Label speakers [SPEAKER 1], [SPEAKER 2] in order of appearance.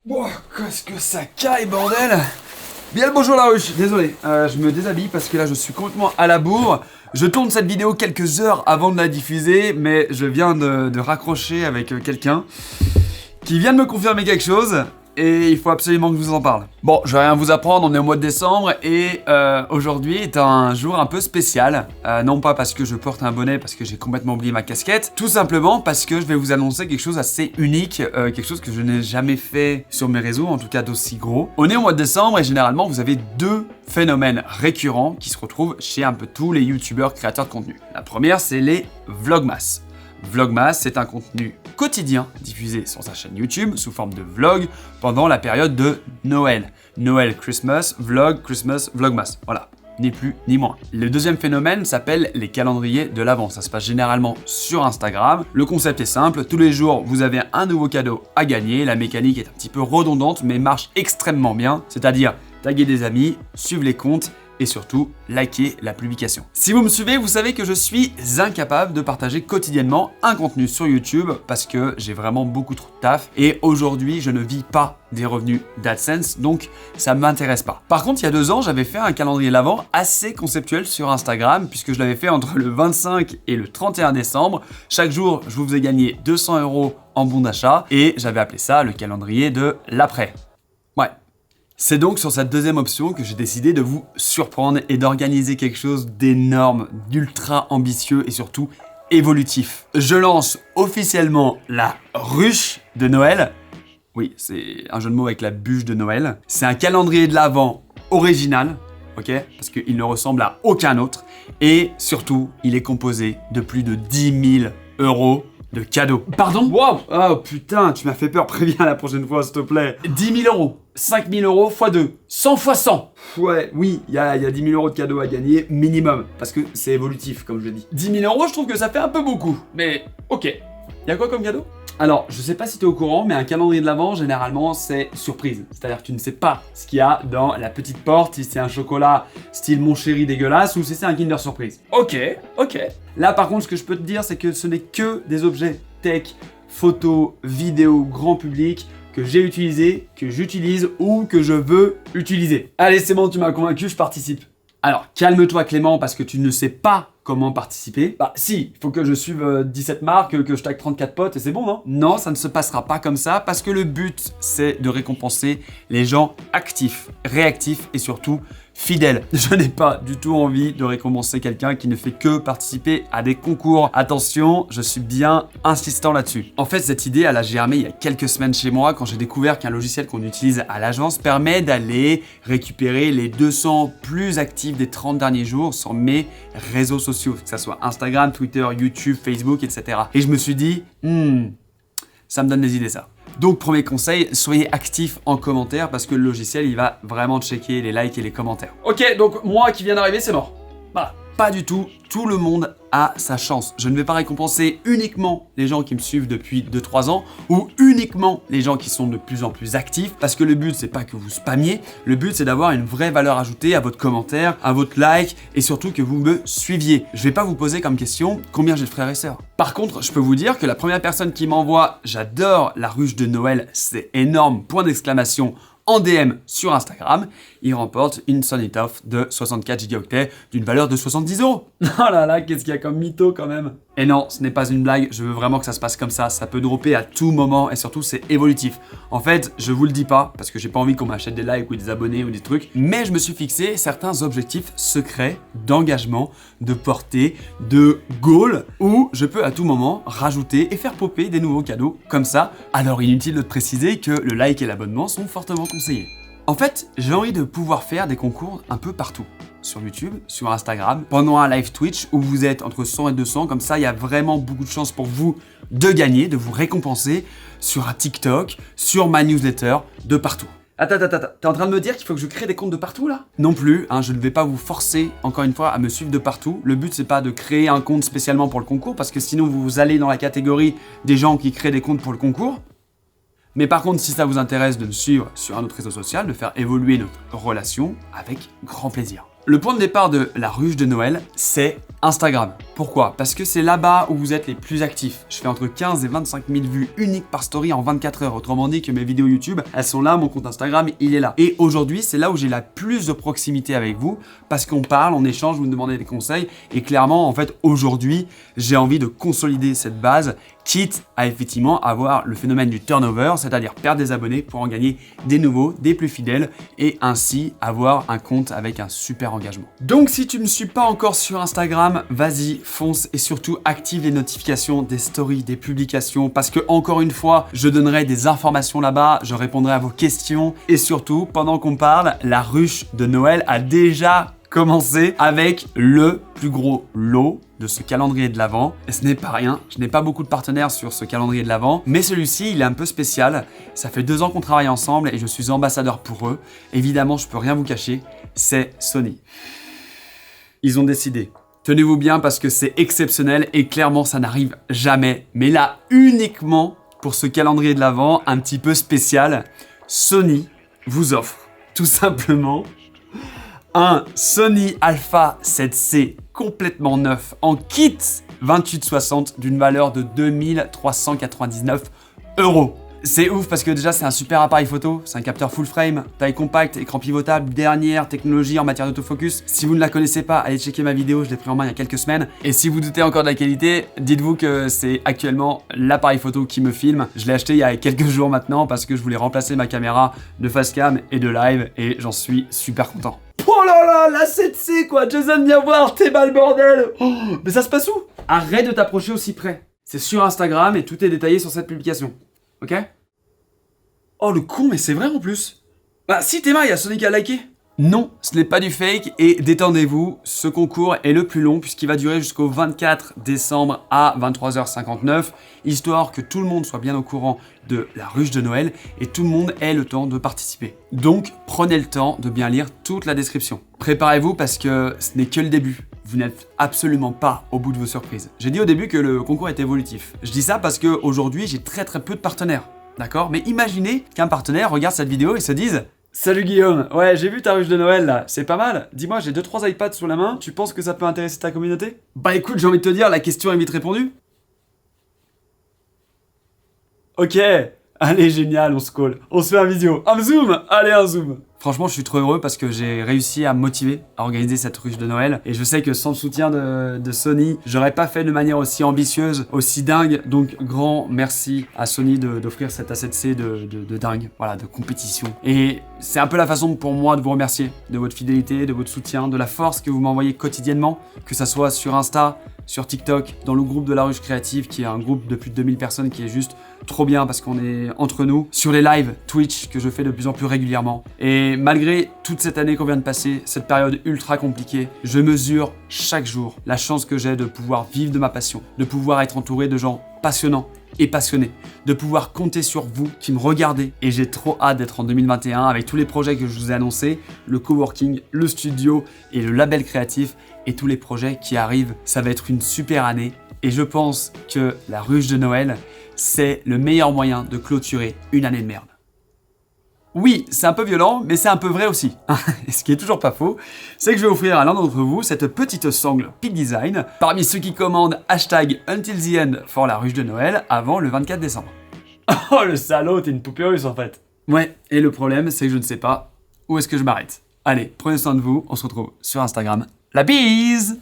[SPEAKER 1] Bon, qu'est-ce que ça caille, bordel! Bien le bonjour la ruche, désolé, je me déshabille parce que là je suis complètement à la bourre. Je tourne cette vidéo quelques heures avant de la diffuser, mais je viens de raccrocher avec quelqu'un qui vient de me confirmer quelque chose. Et il faut absolument que je vous en parle. Bon, je vais rien vous apprendre, on est au mois de décembre et aujourd'hui est un jour un peu spécial. Non pas parce que je porte un bonnet, parce que j'ai complètement oublié ma casquette, tout simplement parce que je vais vous annoncer quelque chose assez unique, quelque chose que je n'ai jamais fait sur mes réseaux, en tout cas d'aussi gros. On est au mois de décembre et généralement vous avez deux phénomènes récurrents qui se retrouvent chez un peu tous les youtubeurs créateurs de contenu. La première, c'est les vlogmas. Vlogmas, c'est un contenu quotidien diffusé sur sa chaîne YouTube sous forme de vlog pendant la période de Noël. Noël, Christmas, vlog, Christmas, vlogmas. Voilà, ni plus ni moins. Le deuxième phénomène s'appelle les calendriers de l'Avent. Ça se passe généralement sur Instagram. Le concept est simple, tous les jours vous avez un nouveau cadeau à gagner. La mécanique est un petit peu redondante mais marche extrêmement bien. C'est-à-dire taguer des amis, suivre les comptes et surtout, likez la publication. Si vous me suivez, vous savez que je suis incapable de partager quotidiennement un contenu sur YouTube parce que j'ai vraiment beaucoup trop de taf et aujourd'hui, je ne vis pas des revenus d'AdSense, donc ça ne m'intéresse pas. Par contre, il y a 2 ans, j'avais fait un calendrier de l'Avent assez conceptuel sur Instagram puisque je l'avais fait entre le 25 et le 31 décembre. Chaque jour, je vous faisais gagner 200 € en bon d'achat et j'avais appelé ça le calendrier de l'après. Ouais. C'est donc sur cette deuxième option que j'ai décidé de vous surprendre et d'organiser quelque chose d'énorme, d'ultra ambitieux et surtout évolutif. Je lance officiellement la ruche de Noël. Oui, c'est un jeu de mots avec la bûche de Noël. C'est un calendrier de l'Avent original, ok? Parce qu'il ne ressemble à aucun autre. Et surtout, il est composé de plus de 10 000 € de cadeaux. Pardon? Wow! Oh putain, tu m'as fait peur, préviens la prochaine fois, s'il te plaît. 10 000 €, 5 000 € x 2, 100 x 100. Ouais, oui, il y a 10 000 € de cadeaux à gagner, minimum, parce que c'est évolutif, comme je le dis. 10 000 €, je trouve que ça fait un peu beaucoup, mais ok. Il y a quoi comme cadeau? Alors, je sais pas si tu es au courant, mais un calendrier de l'Avent, généralement, c'est surprise. C'est-à-dire que tu ne sais pas ce qu'il y a dans la petite porte, si c'est un chocolat style Mon Chéri dégueulasse ou si c'est un Kinder Surprise. Ok. Là, par contre, ce que je peux te dire, c'est que ce n'est que des objets tech, photos, vidéos, grand public que j'ai utilisés, que j'utilise ou que je veux utiliser. Allez, c'est bon, tu m'as convaincu, je participe. Alors, calme-toi Clément, parce que tu ne sais pas comment participer. Bah si, il faut que je suive 17 marques, que je tag 34 potes et c'est bon, non? Non, ça ne se passera pas comme ça, parce que le but, c'est de récompenser les gens actifs, réactifs et surtout fidèles. Je n'ai pas du tout envie de récompenser quelqu'un qui ne fait que participer à des concours. Attention, je suis bien insistant là-dessus. En fait, cette idée, elle a germé il y a quelques semaines chez moi quand j'ai découvert qu'un logiciel qu'on utilise à l'agence permet d'aller récupérer les 200 plus actifs des 30 derniers jours sur mes réseaux sociaux, que ce soit Instagram, Twitter, YouTube, Facebook, etc. Et je me suis dit, ça me donne des idées ça. Donc premier conseil, soyez actifs en commentaire parce que le logiciel il va vraiment checker les likes et les commentaires. Ok, donc moi qui viens d'arriver, c'est mort. Voilà. Pas du tout, tout le monde a sa chance. Je ne vais pas récompenser uniquement les gens qui me suivent depuis 2-3 ans ou uniquement les gens qui sont de plus en plus actifs parce que le but c'est pas que vous spammiez, le but c'est d'avoir une vraie valeur ajoutée à votre commentaire, à votre like et surtout que vous me suiviez. Je vais pas vous poser comme question combien j'ai de frères et sœurs. Par contre, je peux vous dire que la première personne qui m'envoie j'adore la ruche de Noël, c'est énorme, point d'exclamation, en DM sur Instagram, il remporte une Sonitoff de 64 gigaoctets d'une valeur de 70 €. Oh là là, qu'est-ce qu'il y a comme mytho quand même. Et non, ce n'est pas une blague, je veux vraiment que ça se passe comme ça peut dropper à tout moment et surtout c'est évolutif. En fait, je vous le dis pas parce que j'ai pas envie qu'on m'achète des likes ou des abonnés ou des trucs, mais je me suis fixé certains objectifs secrets d'engagement, de portée, de goal où je peux à tout moment rajouter et faire popper des nouveaux cadeaux comme ça. Alors inutile de te préciser que le like et l'abonnement sont fortement conseillés. En fait, j'ai envie de pouvoir faire des concours un peu partout. Sur YouTube, sur Instagram, pendant un live Twitch où vous êtes entre 100 et 200, comme ça il y a vraiment beaucoup de chances pour vous de gagner, de vous récompenser sur un TikTok, sur ma newsletter, de partout. Attends, t'es en train de me dire qu'il faut que je crée des comptes de partout là? Non plus, je ne vais pas vous forcer encore une fois à me suivre de partout. Le but c'est pas de créer un compte spécialement pour le concours parce que sinon vous allez dans la catégorie des gens qui créent des comptes pour le concours. Mais par contre, si ça vous intéresse de me suivre sur un autre réseau social, de faire évoluer notre relation, avec grand plaisir. Le point de départ de la ruche de Noël, c'est Instagram. Pourquoi? Parce que c'est là-bas où vous êtes les plus actifs. Je fais entre 15 et 25 000 vues uniques par story en 24 heures. Autrement dit que mes vidéos YouTube, elles sont là, mon compte Instagram, il est là. Et aujourd'hui, c'est là où j'ai la plus de proximité avec vous parce qu'on parle, on échange, vous me demandez des conseils. Et clairement, en fait, aujourd'hui, j'ai envie de consolider cette base, quitte à effectivement avoir le phénomène du turnover, c'est-à-dire perdre des abonnés pour en gagner des nouveaux, des plus fidèles et ainsi avoir un compte avec un super engagement. Donc si tu ne me suis pas encore sur Instagram, vas-y, fonce et surtout active les notifications des stories, des publications parce que encore une fois, je donnerai des informations là-bas, je répondrai à vos questions et surtout, pendant qu'on parle, la ruche de Noël a déjà commencé avec le plus gros lot de ce calendrier de l'Avent. Et ce n'est pas rien, je n'ai pas beaucoup de partenaires sur ce calendrier de l'Avent, mais celui-ci, il est un peu spécial. Ça fait 2 ans qu'on travaille ensemble et je suis ambassadeur pour eux. Évidemment, je peux rien vous cacher, c'est Sony. Ils ont décidé. Tenez-vous bien parce que c'est exceptionnel et clairement, ça n'arrive jamais. Mais là, uniquement pour ce calendrier de l'Avent, un petit peu spécial, Sony vous offre tout simplement un Sony Alpha 7C complètement neuf en kit 2860 d'une valeur de 2399 €. C'est ouf parce que déjà c'est un super appareil photo, c'est un capteur full frame, taille compacte, écran pivotable, dernière technologie en matière d'autofocus. Si vous ne la connaissez pas, allez checker ma vidéo, je l'ai pris en main il y a quelques semaines. Et si vous doutez encore de la qualité, dites-vous que c'est actuellement l'appareil photo qui me filme. Je l'ai acheté il y a quelques jours maintenant parce que je voulais remplacer ma caméra de facecam et de live et j'en suis super content. Oh là là, la 7C quoi, Jason viens voir, t'es mal bordel. Oh, mais ça se passe où? Arrête de t'approcher aussi près. C'est sur Instagram et tout est détaillé sur cette publication. Ok? Oh le con, mais c'est vrai en plus. Bah si Théma, il y a Sonic à liker. Non, ce n'est pas du fake et détendez-vous, ce concours est le plus long puisqu'il va durer jusqu'au 24 décembre à 23h59, histoire que tout le monde soit bien au courant de la ruche de Noël et tout le monde ait le temps de participer. Donc prenez le temps de bien lire toute la description. Préparez-vous parce que ce n'est que le début. Vous n'êtes absolument pas au bout de vos surprises. J'ai dit au début que le concours est évolutif. Je dis ça parce qu'aujourd'hui j'ai très peu de partenaires. D'accord? Mais imaginez qu'un partenaire regarde cette vidéo et se dise « Salut Guillaume, ouais j'ai vu ta ruche de Noël là, c'est pas mal. Dis-moi, j'ai 2-3 iPads sous la main, tu penses que ça peut intéresser ta communauté ?» Bah écoute, j'ai envie de te dire, la question est vite répondue. Ok, allez génial, on se call. On se fait un visio. Un zoom. Allez, un zoom. Franchement, je suis trop heureux parce que j'ai réussi à me motiver à organiser cette ruche de Noël. Et je sais que sans le soutien de Sony, j'aurais pas fait de manière aussi ambitieuse, aussi dingue. Donc, grand merci à Sony d'offrir cette A7C de dingue, voilà, de compétition. Et c'est un peu la façon pour moi de vous remercier de votre fidélité, de votre soutien, de la force que vous m'envoyez quotidiennement, que ça soit sur Insta, sur TikTok, dans le groupe de la ruche créative, qui est un groupe de plus de 2000 personnes qui est juste trop bien parce qu'on est entre nous, sur les lives Twitch que je fais de plus en plus régulièrement. Et malgré toute cette année qu'on vient de passer, cette période ultra compliquée, je mesure chaque jour la chance que j'ai de pouvoir vivre de ma passion, de pouvoir être entouré de gens passionnants et passionnés, de pouvoir compter sur vous qui me regardez. Et j'ai trop hâte d'être en 2021 avec tous les projets que je vous ai annoncés, le coworking, le studio et le label créatif et tous les projets qui arrivent. Ça va être une super année et je pense que la ruche de Noël, c'est le meilleur moyen de clôturer une année de merde. Oui, c'est un peu violent, mais c'est un peu vrai aussi. Et ce qui est toujours pas faux, c'est que je vais offrir à l'un d'entre vous cette petite sangle Peak Design parmi ceux qui commandent #UntilTheEnd for la ruche de Noël avant le 24 décembre. Oh le salaud, t'es une poupée russe en fait. Ouais, et le problème, c'est que je ne sais pas où est-ce que je m'arrête. Allez, prenez soin de vous, on se retrouve sur Instagram. La bise!